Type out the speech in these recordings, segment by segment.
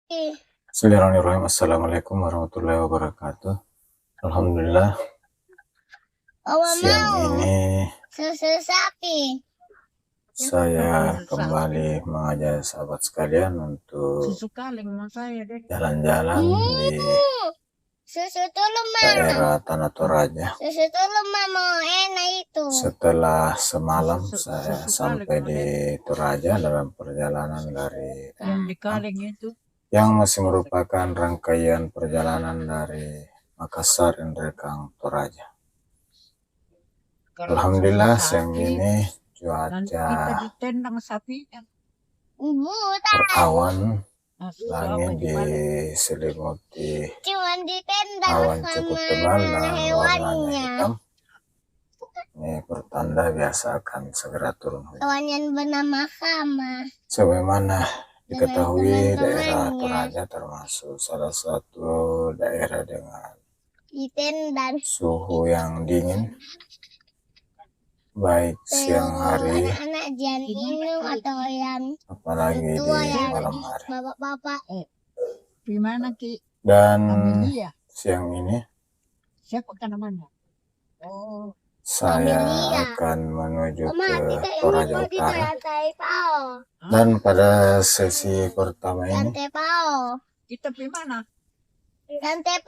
Bismillahirrahmanirrahim. Assalamualaikum warahmatullahi wabarakatuh. Alhamdulillah, siang ini susu sapi. saya kembali mengajak sahabat sekalian untuk jalan-jalan di daerah Tanah Toraja. Setelah semalam saya sampai di Toraja dalam perjalanan dari yang masih merupakan rangkaian perjalanan dari Makassar Indrekang Toraja. Alhamdulillah siang ini cuaca berawan, langit diselimuti awan cukup tebal dan warnanya hitam. Ini pertanda biasa akan segera turun hujan. Sebagaimana diketahui, daerah Toraja termasuk salah satu daerah dengan suhu yang dingin, baik siang hari apalagi di malam hari. Dan siang ini saya akan menuju ke Toraja Utara, dan pada sesi pertama ini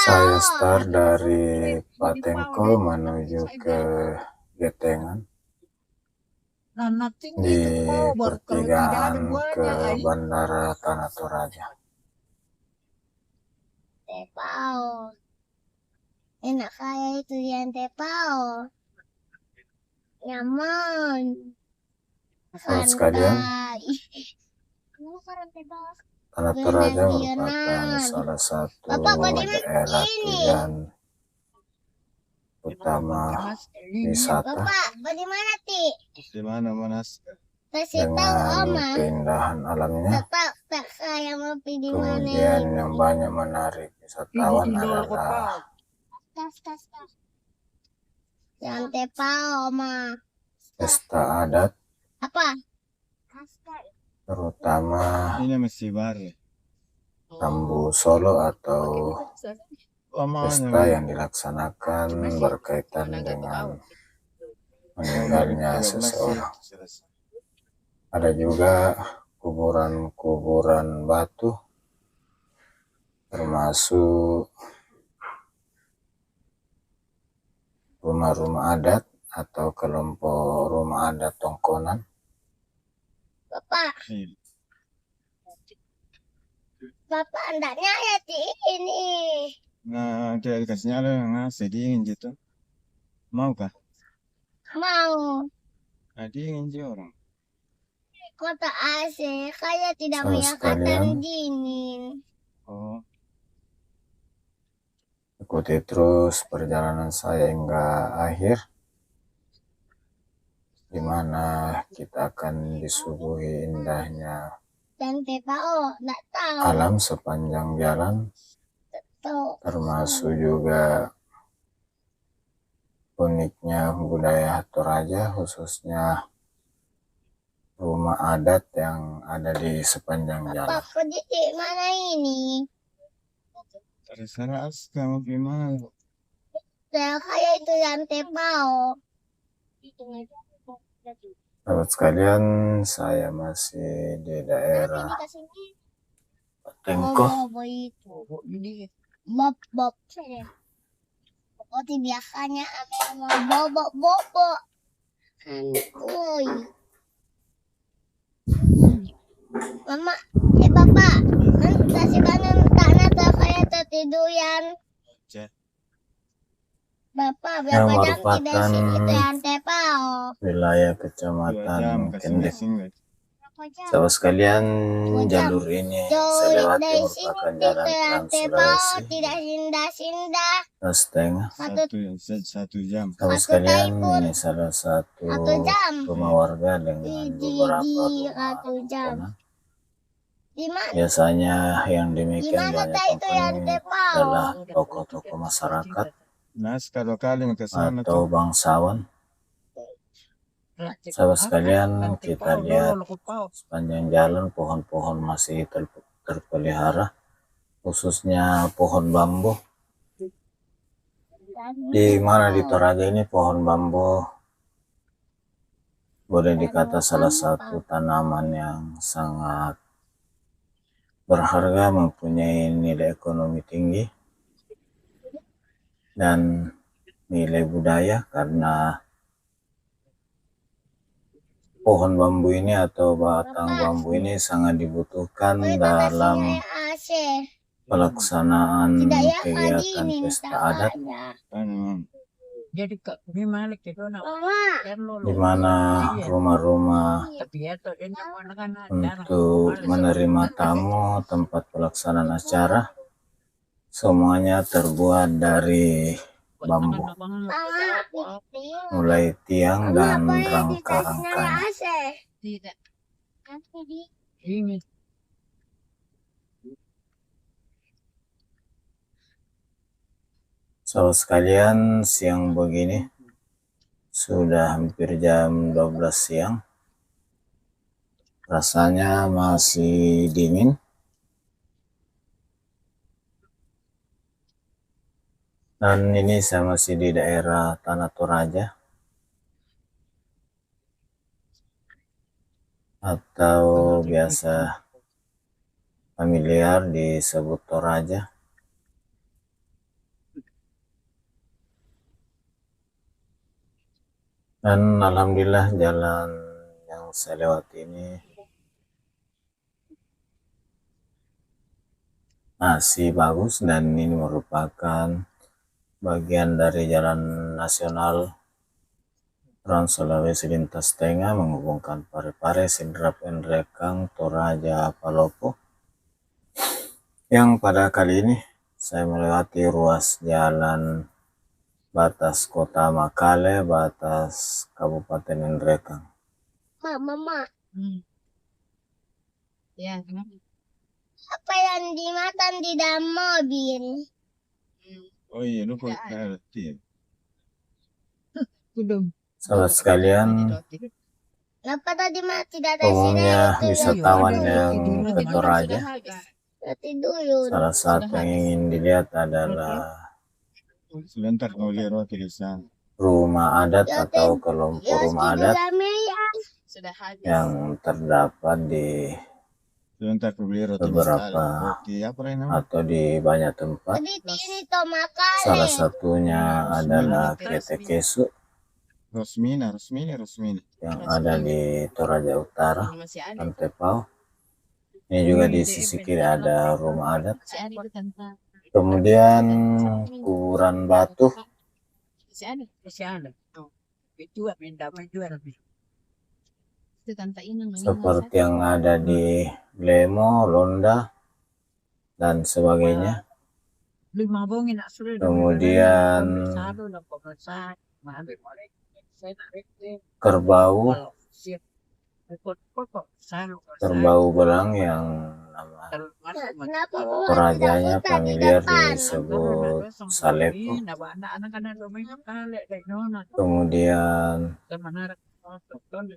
saya start dari Patengko menuju ke Getengan di pertigaan ke Bandara Tanah Toraja. Enak kayak itu yang tepao. Nyaman. Sahabat sekalian, Tanah Toraja merupakan salah satu daerah tujuan utama wisata dengan keindahan alamnya. Kemudian yang banyak menarik wisatawan adalah pesta adat, terutama Rambu Solo atau pesta yang dilaksanakan berkaitan dengan meninggalnya seseorang. Ada juga kuburan-kuburan batu, termasuk rumah-rumah adat atau kelompok rumah adat Tongkonan. Bapak andaknya ya di ini. Nah, dia dikasihnya ada sedingin gitu. Mau kah? Mau. Nah, dingin sih orang. Kota AC kayak tidak menyatakan dingin. Oh. Ikuti terus perjalanan saya hingga akhir, di mana kita akan disuguhi indahnya alam sepanjang jalan, termasuk juga uniknya budaya Toraja, khususnya rumah adat yang ada di sepanjang jalan. Papa di mana ini? Terserah kamu gimana. Saya kayak itu yang tepao. Sahabat sekalian, saya masih di daerah Patengko. Bob. Seperti biasanya mau bobo. Kuy. Mama, Bapak, kasih kanan tanah kayak tertiduran. Bapak, yang berapa jam merupakan wilayah kecamatan Kendek. Sahabat sekalian, jalur ini saya lewati merupakan jalan Trans Sulawesi. Tidak sinda-sinda. Satu jam. Sahabat sekalian, ini salah satu rumah warga dengan beberapa rumah. Biasanya yang demikian banyak penghuni adalah tokoh-tokoh masyarakat atau bangsawan. Sahabat sekalian, kita lihat sepanjang jalan pohon-pohon masih terpelihara. khususnya pohon bambu. Di mana di Toraja ini pohon bambu boleh dikata salah satu tanaman yang sangat berharga, mempunyai nilai ekonomi tinggi dan nilai budaya, karena pohon bambu ini atau batang bambu ini sangat dibutuhkan dalam pelaksanaan kegiatan pesta adat, di mana rumah-rumah untuk menerima tamu, tempat pelaksanaan acara, semuanya terbuat dari bambu, mulai tiang dan rangka-rangkanya. Sahabat sekalian, siang begini sudah hampir jam 12 siang, rasanya masih dingin. Dan ini saya masih di daerah Tanah Toraja atau biasa familiar disebut Toraja. Dan alhamdulillah jalan yang saya lewati ini masih bagus, dan ini merupakan bagian dari jalan nasional Trans Sulawesi lintas tengah menghubungkan Parepare, Sidrap, Nrekang, Toraja, Palopo, yang pada kali ini saya melewati ruas jalan batas kota Makale, batas Kabupaten Nrekang. Mama, Ya, apa yang dimakan di dalam mobil? Oh iya, lu kok ngerti? belum. Sahabat sekalian, Kenapa tadi tidak ada umumnya sinyal itu? wisatawan yang ke Toraja, Berarti dulu. salah satu yang ingin dilihat adalah Sebentar kau lihat roti di sana. rumah adat atau kelompok rumah adat Sudah habis. yang terdapat di Sebentar kau beli roti beberapa roti apa namanya? atau di banyak tempat. Jadi ini tomakale. Salah satunya adalah Ketekesu Rosmina. yang ada di Toraja Utara, Masih ada. Antepau. Ini juga di sisi kiri ada rumah adat. Masih ada di tanta. Kemudian kuburan batu, Masih ada. Masih ada. Oh. Itu minta jual lebih. Itu tanta Inang. seperti yang ada di Lemo, Londa, dan sebagainya. Kemudian kerbau, kerbau belang yang nama Kenapa Torajanya familiar disebut Saleko. Kemudian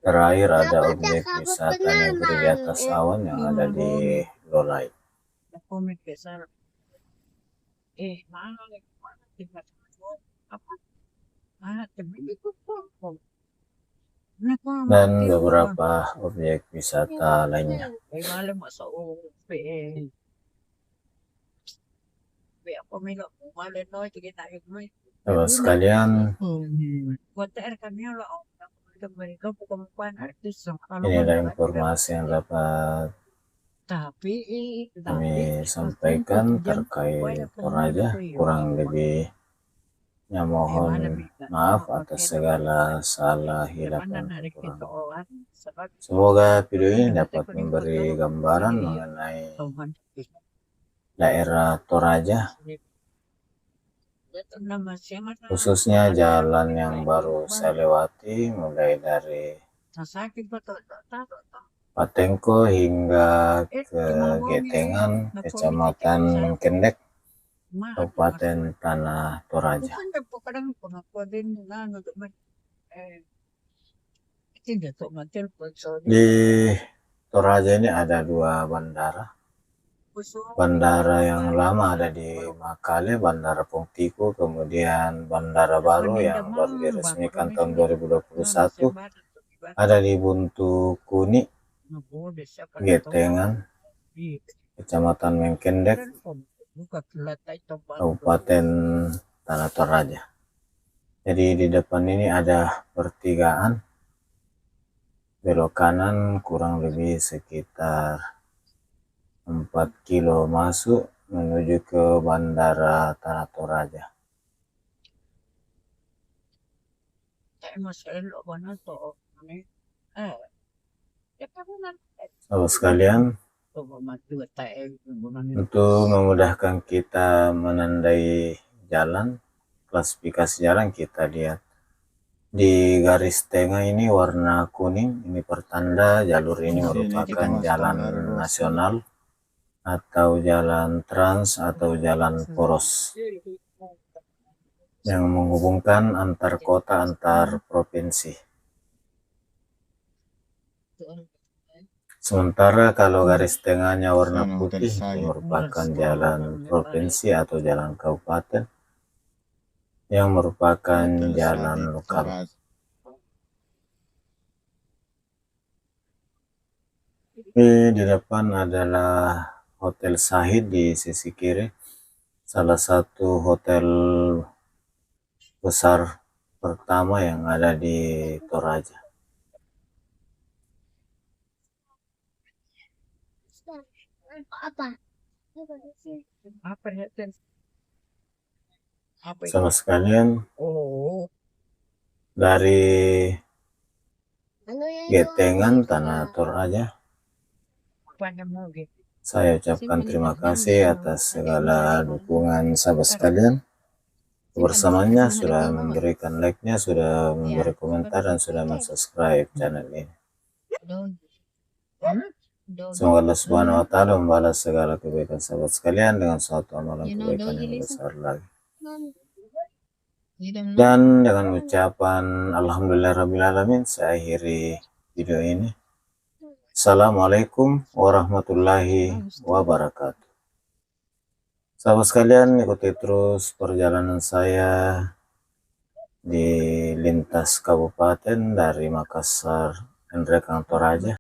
terakhir ada objek wisata negeri di atas awan yang ada di Lolai. Dan beberapa objek wisata lainnya. Sahabat sekalian, inilah informasi yang dapat kami sampaikan terkait Toraja. Kurang lebihnya mohon maaf atas segala salah hilaf dan kekurangan. Semoga video ini dapat memberi gambaran mengenai daerah Toraja, khususnya jalan yang baru saya lewati, mulai dari Patengko hingga ke Getengan, Kecamatan Kendek, Kabupaten Tanah Toraja. Di Toraja ini ada 2 bandara, bandara yang lama ada di Makale, Bandara Pongtiko, kemudian bandara baru yang baru diresmikan tahun 2021 ada di Buntu Kuni, Getengan, Kecamatan Mengkendek, Kabupaten Tanah Toraja. Jadi di depan ini ada pertigaan, belok kanan kurang lebih sekitar 4 kilo masuk menuju ke Bandara Tanah Toraja. Sahabat sekalian, untuk memudahkan kita menandai jalan, klasifikasi jalan kita lihat di garis tengah ini warna kuning, ini pertanda jalur ini merupakan jalan nasional atau jalan trans atau jalan poros yang menghubungkan antar kota, antar provinsi. Sementara kalau garis tengahnya warna putih itu merupakan jalan provinsi atau jalan kabupaten yang merupakan jalan lokal. Di depan adalah Hotel Sahid di sisi kiri, salah satu hotel besar pertama yang ada di Toraja. Sama sekalian dari Getengan Tanah Toraja, saya ucapkan terima kasih atas segala dukungan sahabat sekalian. Kebersamaannya sudah memberikan like-nya, sudah memberi komentar, dan sudah mensubscribe channel ini. Semoga Allah Subhanahu wa Ta'ala membalas segala kebaikan sahabat sekalian dengan suatu amalan kebaikan yang besar lagi. Dan dengan ucapan Alhamdulillahirrahmanirrahim, saya akhiri video ini. Assalamualaikum warahmatullahi wabarakatuh. Sahabat sekalian, ikuti terus perjalanan saya di lintas kabupaten dari Makassar, Toraja.